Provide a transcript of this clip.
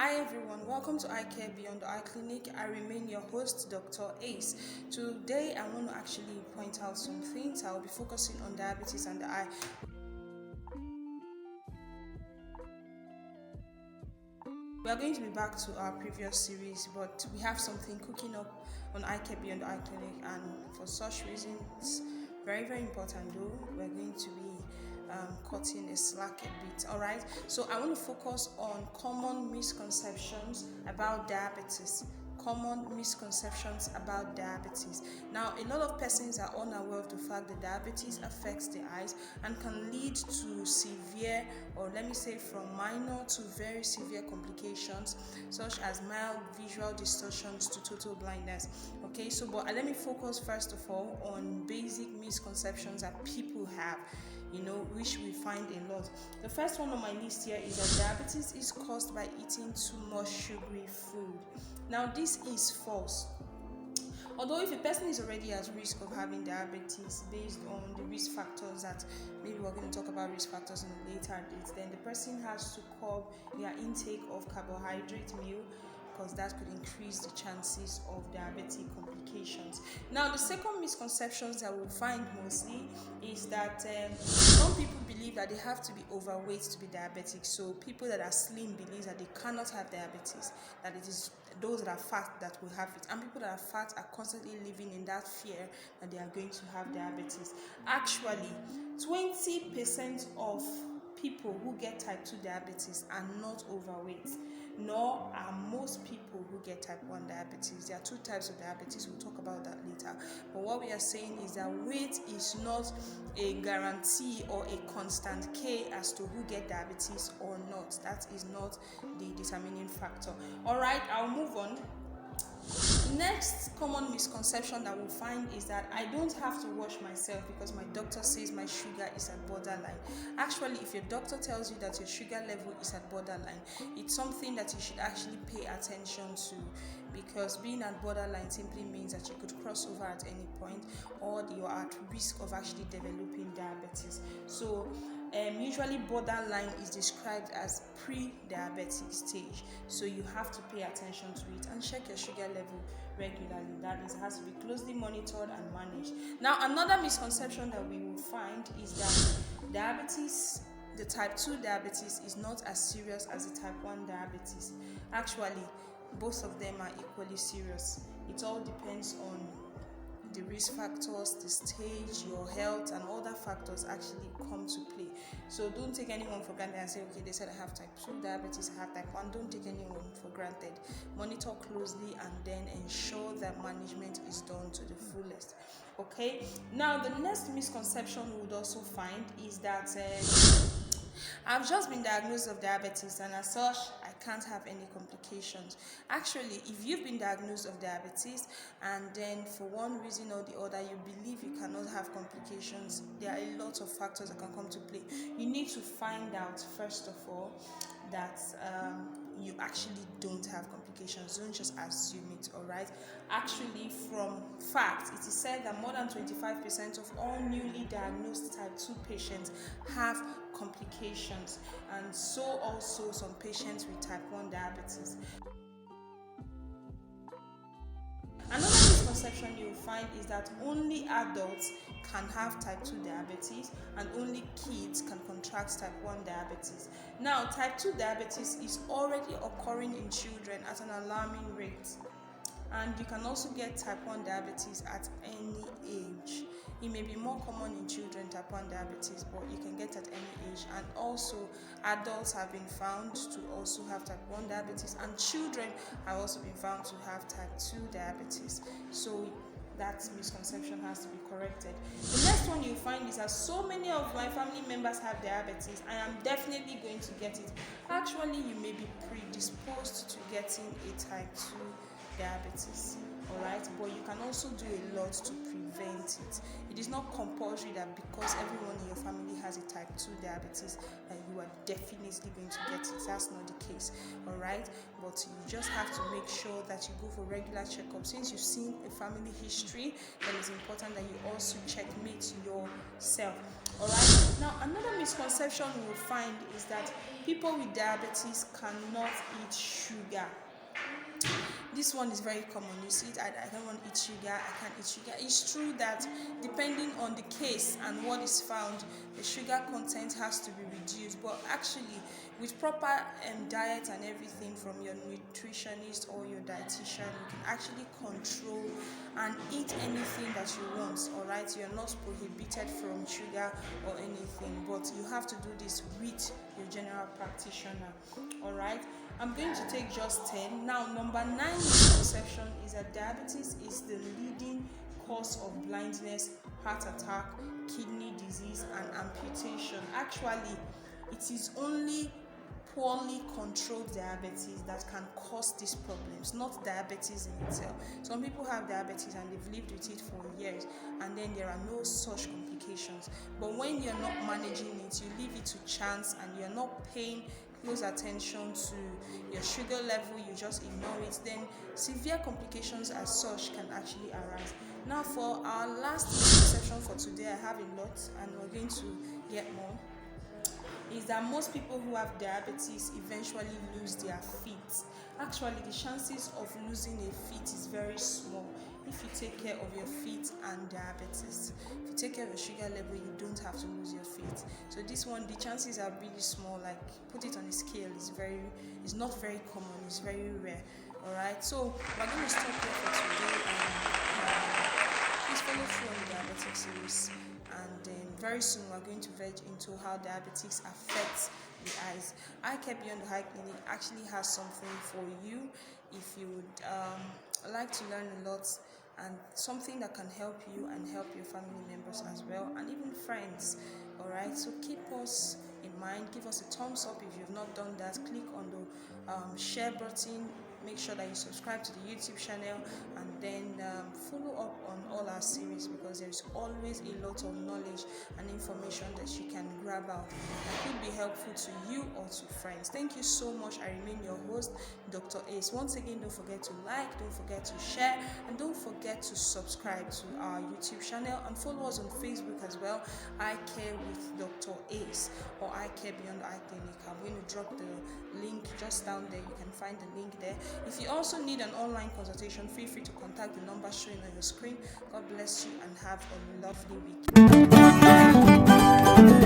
Hi everyone, welcome to Eye Care Beyond the Eye Clinic. I remain your host, Dr. Ace. Today I want to actually point out some things. I will be focusing on diabetes and the eye. We are going to be back to our previous series, but we have something cooking up on Eye Care Beyond the Eye Clinic, and for such reasons, very important though, we're going to be cutting a slack a bit. All right, so I want to focus on common misconceptions about diabetes. Now, a lot of persons are unaware of the fact that diabetes affects the eyes and can lead to severe, or let me say from minor to very severe complications, such as mild visual distortions to total blindness. Okay, so but let me focus first of all on basic misconceptions that people have, which we find a lot. The first one on my list here is that diabetes is caused by eating too much sugary food. Now, this is false. Although if a person is already at risk of having diabetes based on the risk factors that maybe we're going to talk about risk factors in a later date, then the person has to curb their intake of carbohydrate meal, because that could increase the chances of diabetic complications. Now, the second misconceptions that we'll find mostly is that some people believe that they have to be overweight to be diabetic. So people that are slim believe that they cannot have diabetes, that it is those that are fat that will have it, and people that are fat are constantly living in that fear that they are going to have diabetes. Actually, 20% of people who get type 2 diabetes are not overweight, nor are most people who get type 1 diabetes. There are two types of diabetes, we'll talk about that later. But what we are saying is that weight is not a guarantee or a constant K as to who get diabetes or not. That is not the determining factor. Alright, I'll move on. Next common misconception that we'll find is that I don't have to wash myself because my doctor says my sugar is at borderline. Actually, if your doctor tells you that your sugar level is at borderline, it's something that you should actually pay attention to, because being at borderline simply means that you could cross over at any point, or you are at risk of actually developing diabetes. So usually borderline is described as pre-diabetic stage, so you have to pay attention to it and check your sugar level regularly. That is, has to be closely monitored and managed. Now, another misconception that we will find is that diabetes, the type 2 diabetes, is not as serious as the type 1 diabetes. Actually, both of them are equally serious. It all depends on the risk factors, the stage, your health, and other factors actually come to play. So don't take anyone for granted and say, okay, they said I have type 2 diabetes, I have type 1. Don't take anyone for granted. Monitor closely and then ensure that management is done to the fullest. Okay, now the next misconception we would also find is that I've just been diagnosed with diabetes, and as such, I can't have any complications. Actually, if you've been diagnosed with diabetes and then for one reason or the other you believe you cannot have complications, there are a lot of factors that can come to play. You need to find out, first of all, that you actually don't have complications. Don't just assume it, all right? Actually, from fact, it is said that more than 25% of all newly diagnosed type 2 patients have complications, and so also some patients with type 1 diabetes. Another misconception you'll find is that only adults can have type 2 diabetes and only kids can contract type 1 diabetes. Now, type 2 diabetes is already occurring in children at an alarming rate, and you can also get type 1 diabetes at any age. It may be more common in children, type 1 diabetes, but you can get at any age. And also, adults have been found to also have type 1 diabetes, and children have also been found to have type 2 diabetes. So that misconception has to be corrected. The next one you find is that so many of my family members have diabetes, I am definitely going to get it. Actually, you may be predisposed to getting a type 2 diabetes, alright, but you can also do a lot to prevent it. It is not compulsory that because everyone in your family has a type 2 diabetes that you are definitely going to get it. That's not the case, alright, but you just have to make sure that you go for regular checkups. Since you've seen a family history, then it's important that you also checkmate yourself. Alright, now another misconception we'll find is that people with diabetes cannot eat sugar. This one is very common. You see it, I don't want to eat sugar, I can't eat sugar. It's true that depending on the case and what is found, the sugar content has to be reduced. But actually, with proper diet and everything from your nutritionist or your dietitian, you can actually control and eat anything that you want. Alright, you're not prohibited from sugar or anything, but you have to do this with your general practitioner. Alright, I'm going to take just 10. Now, number 9 misconception is that diabetes is the leading cause of blindness, heart attack, kidney disease, and amputation. Actually, it is only poorly controlled diabetes that can cause these problems, not diabetes in itself. Some people have diabetes and they've lived with it for years, and then there are no such complications. But when you're not managing it, you leave it to chance and you're not paying close attention to your sugar level, you just ignore it, then severe complications as such can actually arise. Now, for our last misconception for today, I have a lot and we're going to get more, is that most people who have diabetes eventually lose their feet. Actually, the chances of losing a feet is very small if you take care of your feet and diabetes. If you take care of your sugar level, you don't have to lose your feet. So this one, the chances are really small. Like, put it on a scale, it's not very common, it's very rare. Alright, so we're going to stop here for today, and please follow through on the diabetic series. And very soon we're going to verge into how diabetes affects the eyes. Eye Care Beyond the Eye Clinic actually has something for you if you would like to learn a lot, and something that can help you and help your family members as well, and even friends. Alright, so keep us in mind. Give us a thumbs up if you've not done that. Click on the share button. Make sure that you subscribe to the YouTube channel, and then follow up on all our series, because there's always a lot of knowledge and information that you can grab out that could be helpful to you or to friends. Thank you so much. I remain your host, Dr. Ace. Once again, don't forget to like, don't forget to share, and don't forget to subscribe to our YouTube channel, and follow us on Facebook as well, Eye Care with Dr. Ace or Eye Care Beyond the Eye Clinic. I'm going to drop the link just down there. You can find the link there. If you also need an online consultation, feel free to contact the number showing on your screen. God bless you and have a lovely week.